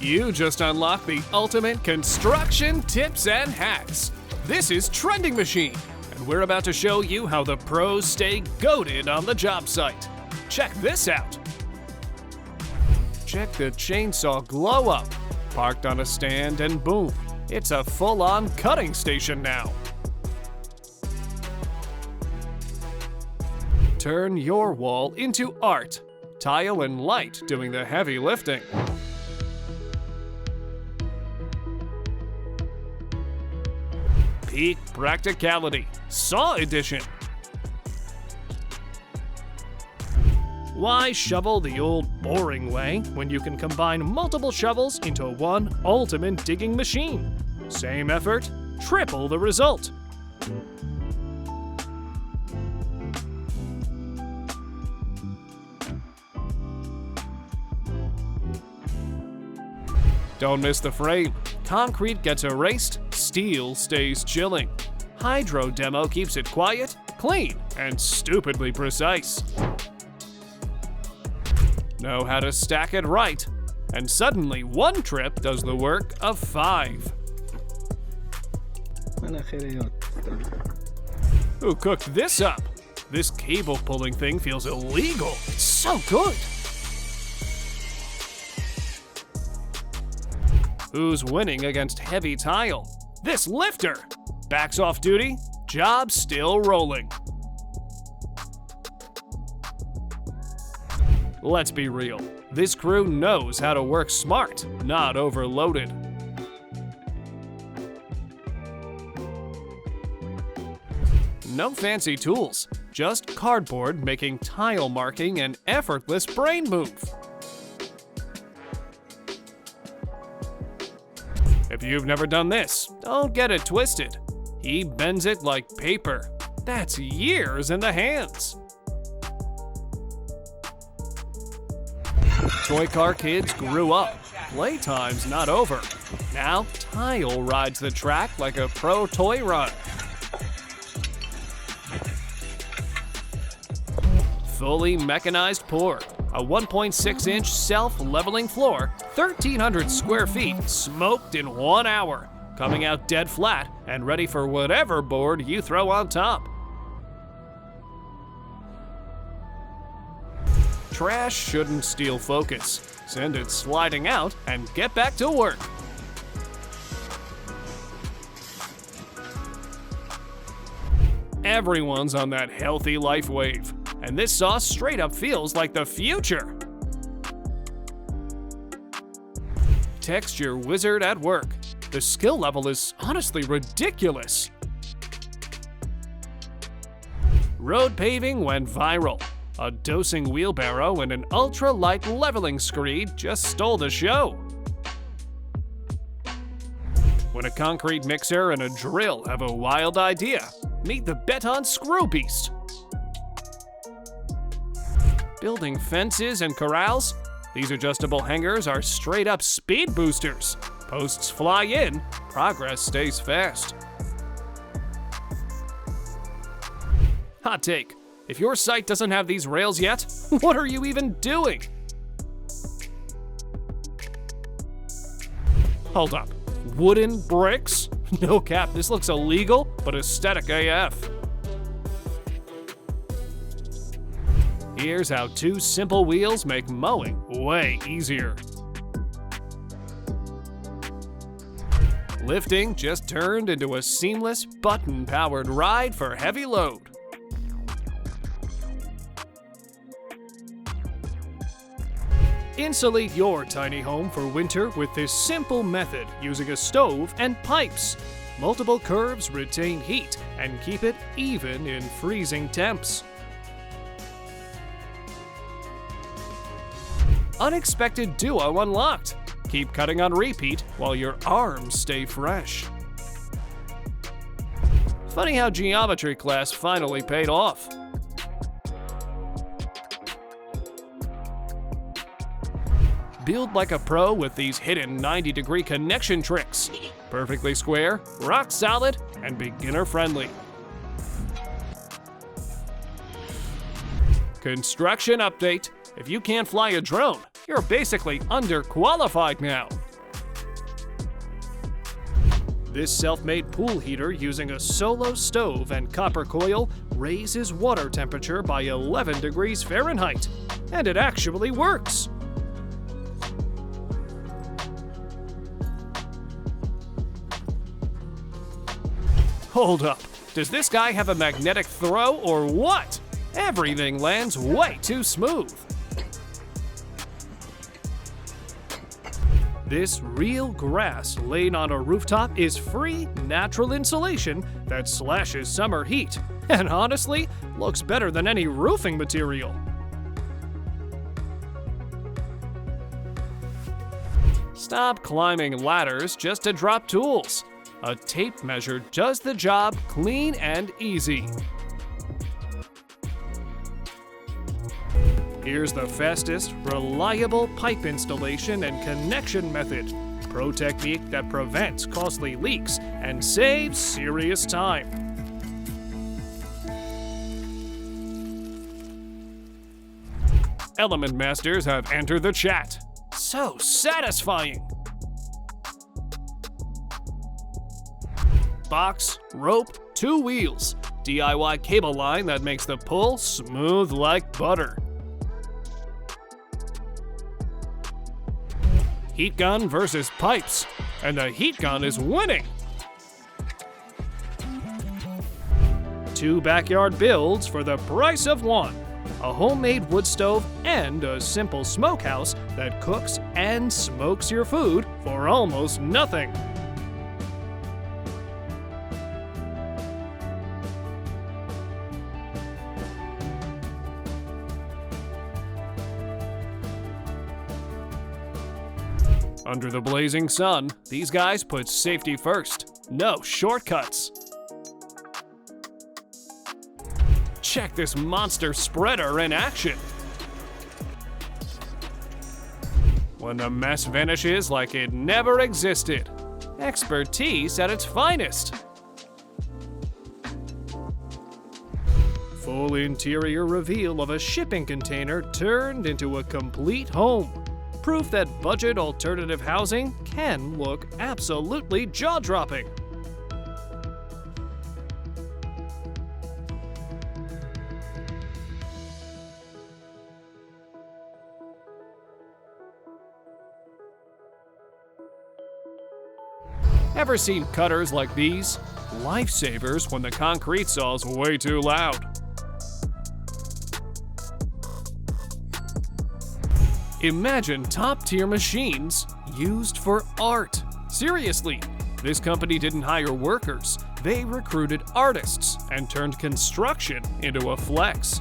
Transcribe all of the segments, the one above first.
You just unlocked the ultimate construction tips and hacks. This is Trending Machine, and we're about to show you how the pros stay goated on the job site. Check this out. Check the chainsaw glow up. Parked on a stand and boom, it's a full-on cutting station now. Turn your wall into art. Tile and light doing the heavy lifting. Peak practicality, Saw Edition. Why shovel the old boring way when you can combine multiple shovels into one ultimate digging machine? Same effort, triple the result. Don't miss the frame. Concrete gets erased, steel stays chilling. Hydro demo keeps it quiet, clean, and stupidly precise. Know how to stack it right, and suddenly one trip does the work of 5. Who cooked this up? This cable pulling thing feels illegal. It's so good. Who's winning against heavy tile? This lifter! Backs off duty, job still rolling. Let's be real, this crew knows how to work smart, not overloaded. No fancy tools, just cardboard making tile marking an effortless brain move. If you've never done this, don't get it twisted. He bends it like paper. That's years in the hands. Toy car kids grew up. Playtime's not over. Now tile rides the track like a pro toy run. Fully mechanized pour. A 1.6-inch self-leveling floor, 1,300 square feet, smoked in 1 hour, coming out dead flat and ready for whatever board you throw on top. Trash shouldn't steal focus. Send it sliding out and get back to work. Everyone's on that healthy life wave. And this saw straight up feels like the future. Texture wizard at work. The skill level is honestly ridiculous. Road paving went viral. A dosing wheelbarrow and an ultra-light leveling screed just stole the show. When a concrete mixer and a drill have a wild idea, meet the Beton Screw Beast. Building fences and corrals? These adjustable hangers are straight up speed boosters. Posts fly in, progress stays fast. Hot take, if your site doesn't have these rails yet, what are you even doing? Hold up, wooden bricks? No cap, this looks illegal, but aesthetic AF. Here's how 2 simple wheels make mowing way easier. Lifting just turned into a seamless, button-powered ride for heavy load. Insulate your tiny home for winter with this simple method using a stove and pipes. Multiple curves retain heat and keep it even in freezing temps. Unexpected duo unlocked. Keep cutting on repeat while your arms stay fresh. Funny how geometry class finally paid off. Build like a pro with these hidden 90-degree connection tricks. Perfectly square, rock solid, and beginner friendly. Construction update. If you can't fly a drone, you're basically underqualified now. This self-made pool heater using a solo stove and copper coil raises water temperature by 11 degrees Fahrenheit. And it actually works. Hold up, does this guy have a magnetic throw or what? Everything lands way too smooth. This real grass laid on a rooftop is free, natural insulation that slashes summer heat, and honestly, looks better than any roofing material. Stop climbing ladders just to drop tools. A tape measure does the job clean and easy. Here's the fastest, reliable pipe installation and connection method. Pro technique that prevents costly leaks and saves serious time. Element masters have entered the chat. So satisfying! Box, rope, 2 wheels. DIY cable line that makes the pull smooth like butter. Heat gun versus pipes, and the heat gun is winning. 2 backyard builds for the price of 1. A homemade wood stove and a simple smokehouse that cooks and smokes your food for almost nothing. Under the blazing sun, these guys put safety first. No shortcuts. Check this monster spreader in action. When the mess vanishes like it never existed. Expertise at its finest. Full interior reveal of a shipping container turned into a complete home. Proof that budget alternative housing can look absolutely jaw-dropping. Ever seen cutters like these? Lifesavers when the concrete saw's way too loud. Imagine top-tier machines used for art. Seriously, this company didn't hire workers. They recruited artists and turned construction into a flex.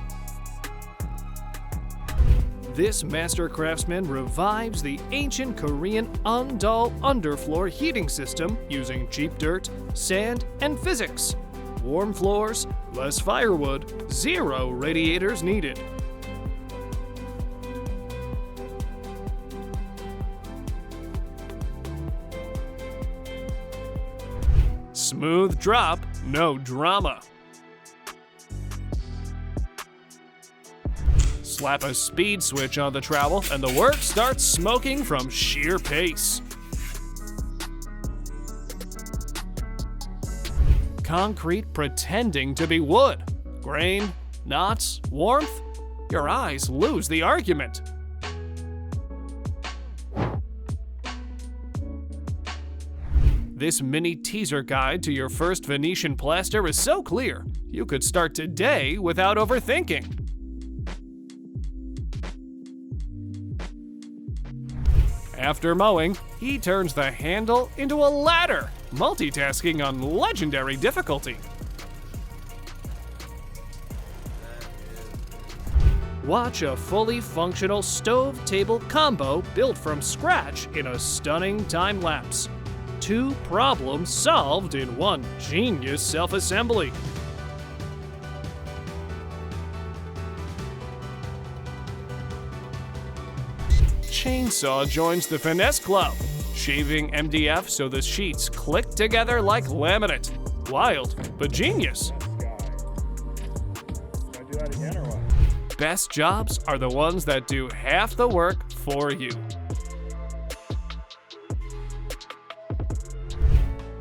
This master craftsman revives the ancient Korean Undal underfloor heating system using cheap dirt, sand, and physics. Warm floors, less firewood, 0 radiators needed. Smooth drop, no drama. Slap a speed switch on the trowel and the work starts smoking from sheer pace. Concrete pretending to be wood. Grain, knots, warmth. Your eyes lose the argument. This mini teaser guide to your first Venetian plaster is so clear, you could start today without overthinking. After mowing, he turns the handle into a ladder, multitasking on legendary difficulty. Watch a fully functional stove table combo built from scratch in a stunning time lapse. 2 problems solved in 1 genius self-assembly. Chainsaw joins the finesse club, shaving MDF so the sheets click together like laminate. Wild, but genius. Can I do that again or what? Best jobs are the ones that do half the work for you.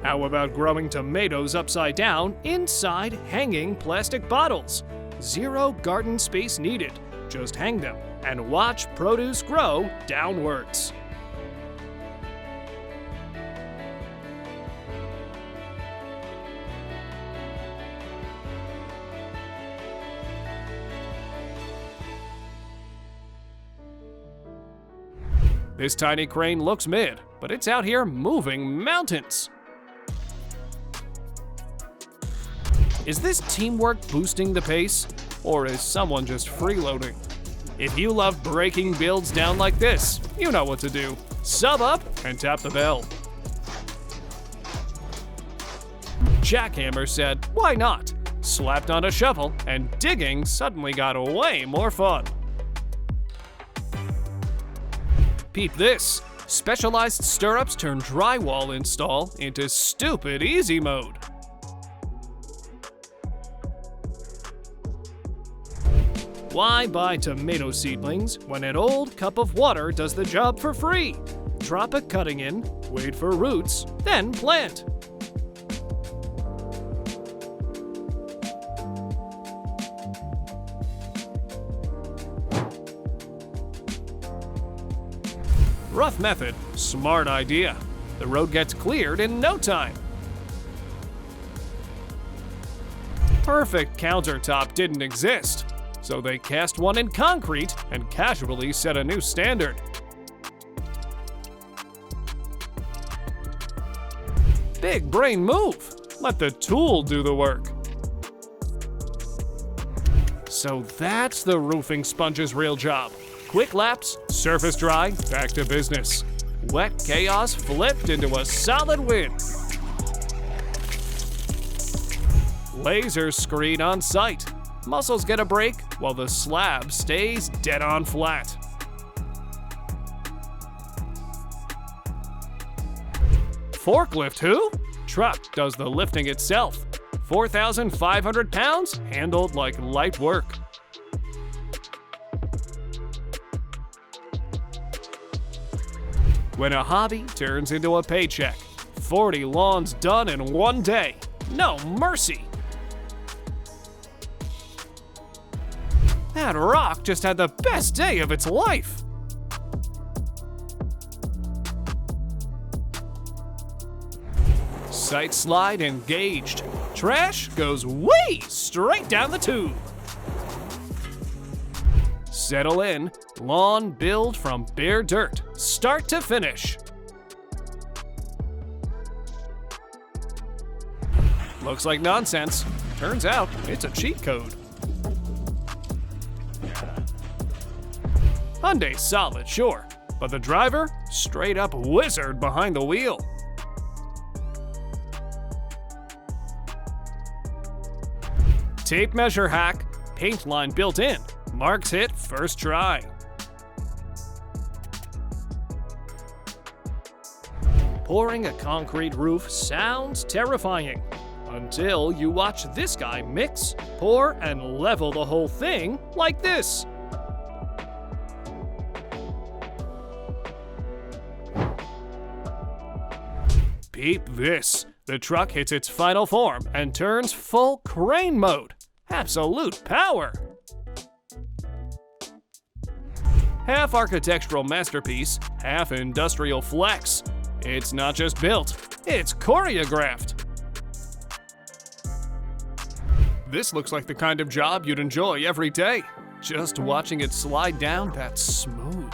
How about growing tomatoes upside down inside hanging plastic bottles? Zero garden space needed. Just hang them and watch produce grow downwards. This tiny crane looks mid, but it's out here moving mountains. Is this teamwork boosting the pace, or is someone just freeloading? If you love breaking builds down like this, you know what to do. Sub up and tap the bell. Jackhammer said, "Why not?" Slapped on a shovel, and digging suddenly got way more fun. Peep this. Specialized stirrups turn drywall install into stupid easy mode. Why buy tomato seedlings when an old cup of water does the job for free? Drop a cutting in, wait for roots, then plant. Rough method, smart idea. The road gets cleared in no time. Perfect countertop didn't exist, so they cast one in concrete and casually set a new standard. Big brain move. Let the tool do the work. So that's the roofing sponge's real job. Quick laps, surface dry, back to business. Wet chaos flipped into a solid win. Laser screed on site. Muscles get a break while the slab stays dead on flat. Forklift who? Truck does the lifting itself. 4,500 pounds handled like light work. When a hobby turns into a paycheck, 40 lawns done in one day. No mercy. That rock just had the best day of its life. Sight slide engaged. Trash goes way straight down the tube. Settle in. Lawn build from bare dirt, start to finish. Looks like nonsense. Turns out it's a cheat code. Hyundai's solid, sure, but the driver, straight up wizard behind the wheel. Tape measure hack, paint line built in, marks hit first try. Pouring a concrete roof sounds terrifying until you watch this guy mix, pour, and level the whole thing like this. Peep this. The truck hits its final form and turns full crane mode. Absolute power. Half architectural masterpiece, half industrial flex. It's not just built, it's choreographed. This looks like the kind of job you'd enjoy every day. Just watching it slide down that smooth.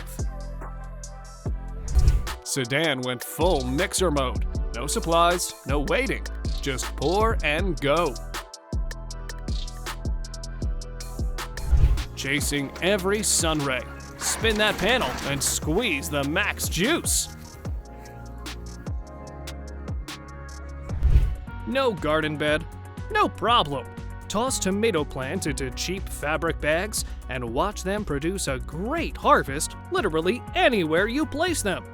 Sedan went full mixer mode. No supplies, no waiting. Just pour and go. Chasing every sun ray. Spin that panel and squeeze the max juice. No garden bed? No problem. Toss tomato plant into cheap fabric bags and watch them produce a great harvest literally anywhere you place them.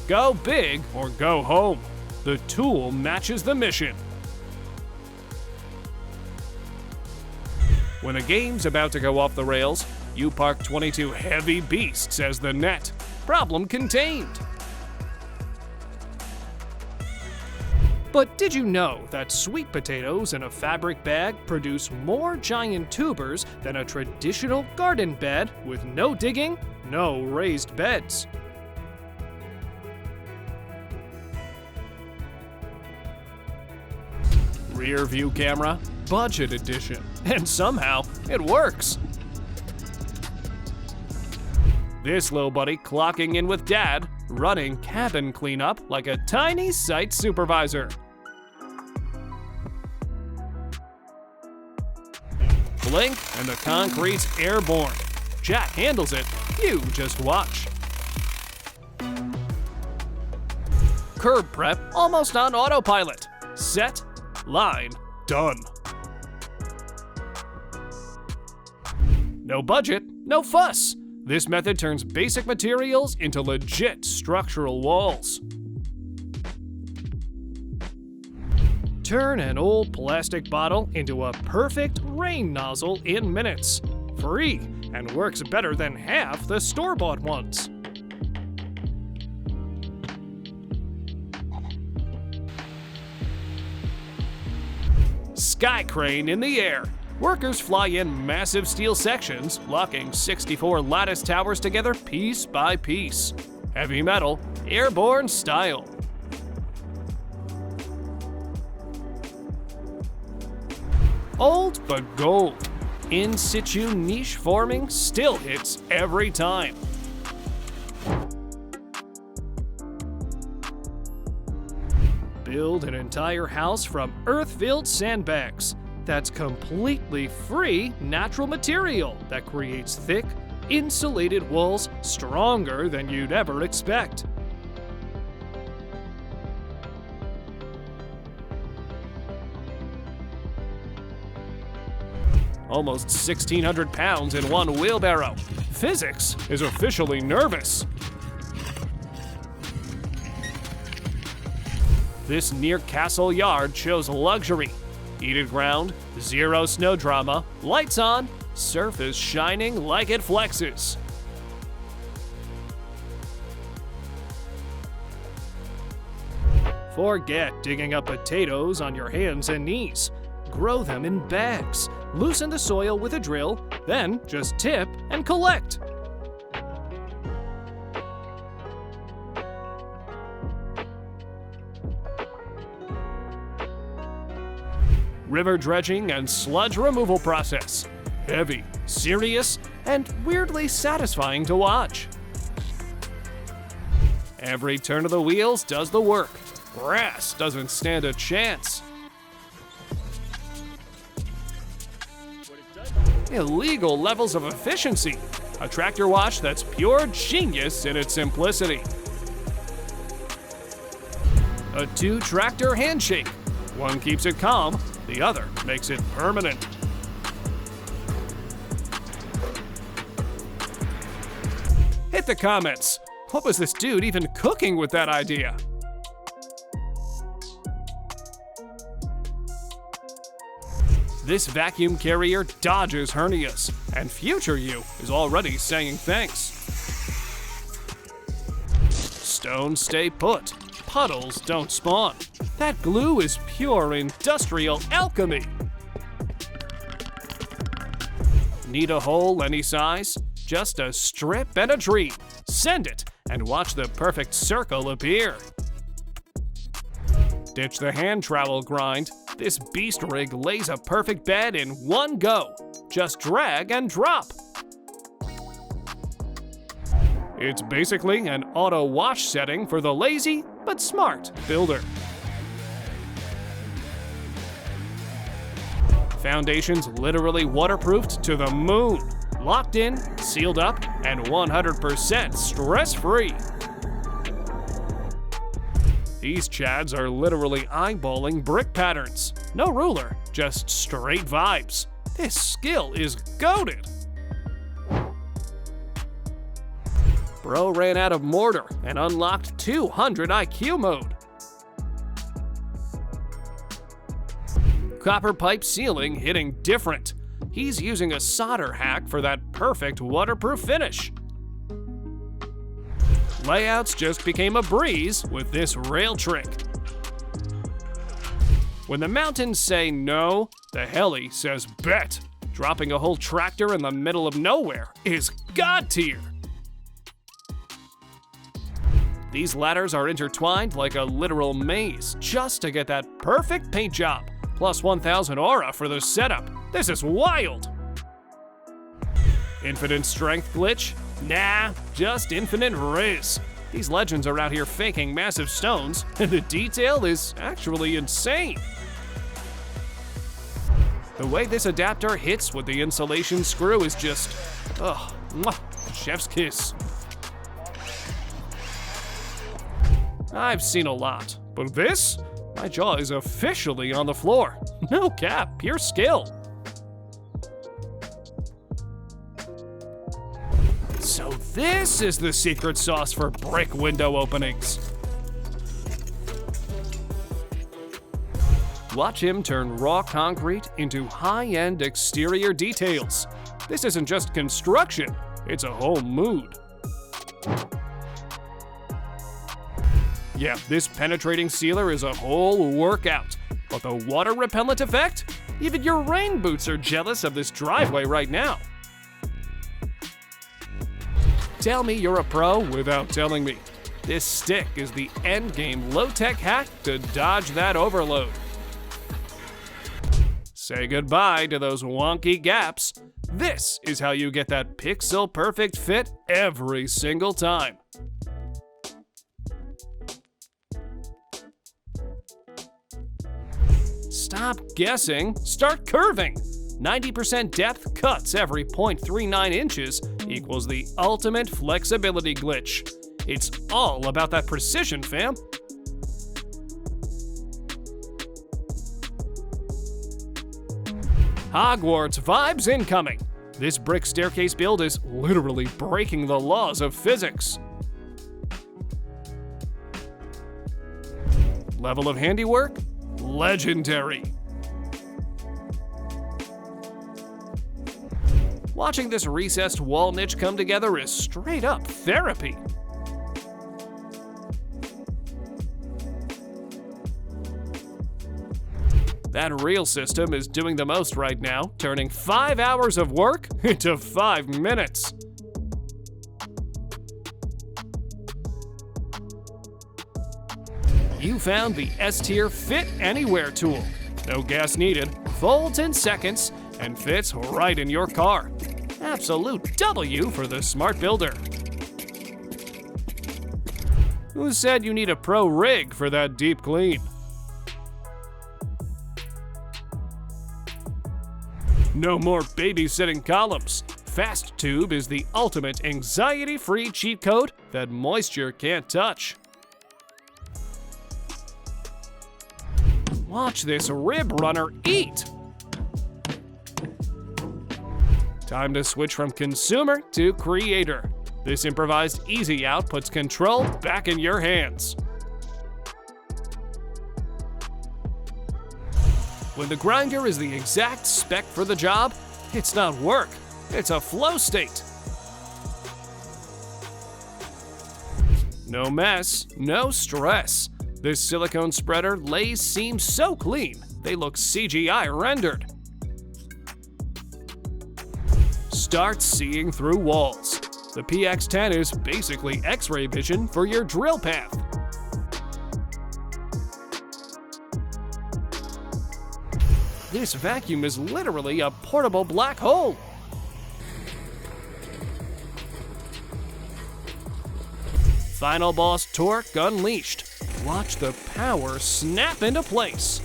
Go big or go home. The tool matches the mission. When the game's about to go off the rails, you park 22 heavy beasts as the net. Problem contained. But did you know that sweet potatoes in a fabric bag produce more giant tubers than a traditional garden bed with no digging, no raised beds? Rear view camera, budget edition, and somehow it works. This little buddy clocking in with dad, running cabin cleanup like a tiny site supervisor. Blink and the concrete's airborne. Jack handles it, you just watch. Curb prep almost on autopilot. Set, line, done. No budget, no fuss. This method turns basic materials into legit structural walls. Turn an old plastic bottle into a perfect rain nozzle in minutes. Free, and works better than half the store-bought ones. Sky crane in the air. Workers fly in massive steel sections, locking 64 lattice towers together piece by piece. Heavy metal, airborne style. Old but gold. In situ niche forming still hits every time. Build an entire house from earth-filled sandbags. That's completely free natural material that creates thick, insulated walls stronger than you'd ever expect. Almost 1,600 pounds in one wheelbarrow. Physics is officially nervous. This near castle yard shows luxury. Heated ground, zero snow drama, lights on, surface shining like it flexes. Forget digging up potatoes on your hands and knees. Grow them in bags. Loosen the soil with a drill, then just tip and collect. River dredging and sludge removal process. Heavy, serious, and weirdly satisfying to watch. Every turn of the wheels does the work. Grass doesn't stand a chance. Illegal levels of efficiency. A tractor wash that's pure genius in its simplicity. A two-tractor handshake. One keeps it calm, the other makes it permanent. Hit the comments. What was this dude even cooking with that idea? This vacuum carrier dodges hernias, and future you is already saying thanks. Stones stay put, puddles don't spawn. That glue is pure industrial alchemy. Need a hole any size? Just a strip and a dream. Send it and watch the perfect circle appear. Ditch the hand trowel grind. This beast rig lays a perfect bed in one go. Just drag and drop. It's basically an auto wash setting for the lazy but smart builder. Foundation's literally waterproofed to the moon. Locked in, sealed up, and 100% stress-free. These chads are literally eyeballing brick patterns. No ruler, just straight vibes. This skill is goated. Bro ran out of mortar and unlocked 200 IQ mode. Copper pipe ceiling hitting different. He's using a solder hack for that perfect waterproof finish. Layouts just became a breeze with this rail trick. When the mountains say no, the heli says bet. Dropping a whole tractor in the middle of nowhere is god tier. These ladders are intertwined like a literal maze just to get that perfect paint job, plus 1000 aura for the setup. This is wild! Infinite strength glitch? Nah, just infinite riz. These legends are out here faking massive stones, and the detail is actually insane. The way this adapter hits with the insulation screw is just, mwah, chef's kiss. I've seen a lot, but this? My jaw is officially on the floor. No cap, pure skill. So this is the secret sauce for brick window openings. Watch him turn raw concrete into high-end exterior details. This isn't just construction, it's a whole mood. Yeah, this penetrating sealer is a whole workout, but the water repellent effect? Even your rain boots are jealous of this driveway right now. Tell me you're a pro without telling me. This stick is the endgame low-tech hack to dodge that overload. Say goodbye to those wonky gaps. This is how you get that pixel-perfect fit every single time. Stop guessing, start curving. 90% depth cuts every 0.39 inches equals the ultimate flexibility glitch. It's all about that precision, fam. Hogwarts vibes incoming. This brick staircase build is literally breaking the laws of physics. Level of handiwork? Legendary. Watching this recessed wall niche come together is straight up therapy. That reel system is doing the most right now, turning 5 hours of work into 5 minutes. You found the S-tier Fit Anywhere tool. No gas needed, folds in seconds, and fits right in your car. Absolute W for the smart builder. Who said you need a pro rig for that deep clean? No more babysitting columns. Fast Tube is the ultimate anxiety-free cheat code that moisture can't touch. Watch this rib runner eat. Time to switch from consumer to creator. This improvised easy out puts control back in your hands. When the grinder is the exact spec for the job, it's not work, it's a flow state. No mess, no stress. This silicone spreader lays seams so clean, they look CGI rendered. Start seeing through walls. The PX10 is basically X-ray vision for your drill path. This vacuum is literally a portable black hole. Final boss torque unleashed. Watch the power snap into place.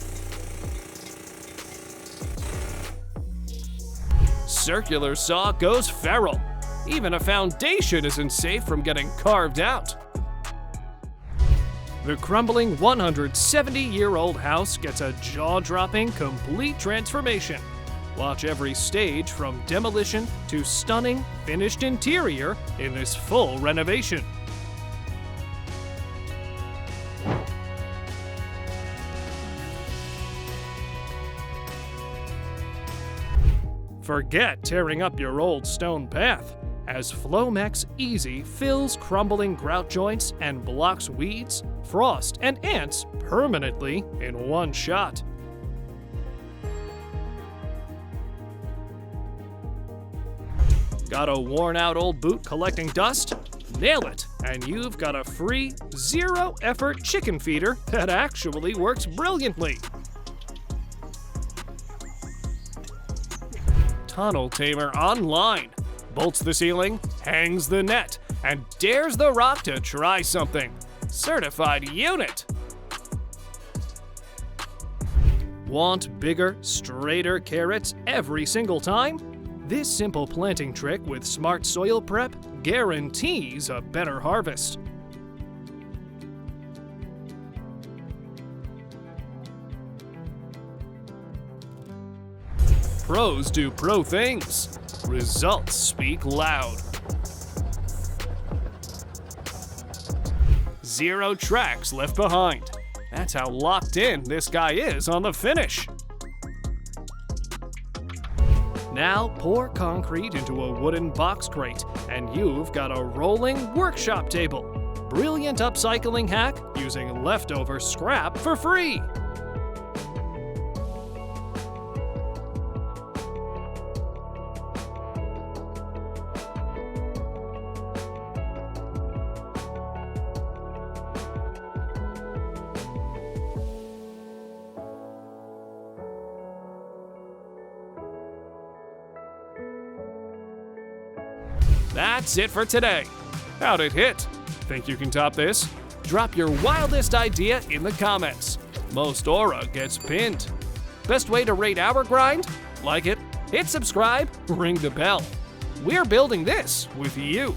Circular saw goes feral. Even a foundation isn't safe from getting carved out. The crumbling 170-year-old house gets a jaw-dropping, complete transformation. Watch every stage from demolition to stunning, finished interior in this full renovation. Forget tearing up your old stone path, as Flomex Easy fills crumbling grout joints and blocks weeds, frost, and ants permanently in one shot. Got a worn-out old boot collecting dust? Nail it, and you've got a free, zero-effort chicken feeder that actually works brilliantly. Tunnel Tamer Online bolts the ceiling, hangs the net, and dares the rock to try something. Certified unit. Want bigger, straighter carrots every single time? This simple planting trick with smart soil prep guarantees a better harvest. Pros do pro things. Results speak loud. Zero tracks left behind. That's how locked in this guy is on the finish. Now pour concrete into a wooden box crate, and you've got a rolling workshop table. Brilliant upcycling hack using leftover scrap for free. That's it for today. How'd it hit? Think you can top this? Drop your wildest idea in the comments. Most aura gets pinned. Best way to rate our grind? Like it, hit subscribe, ring the bell. We're building this with you.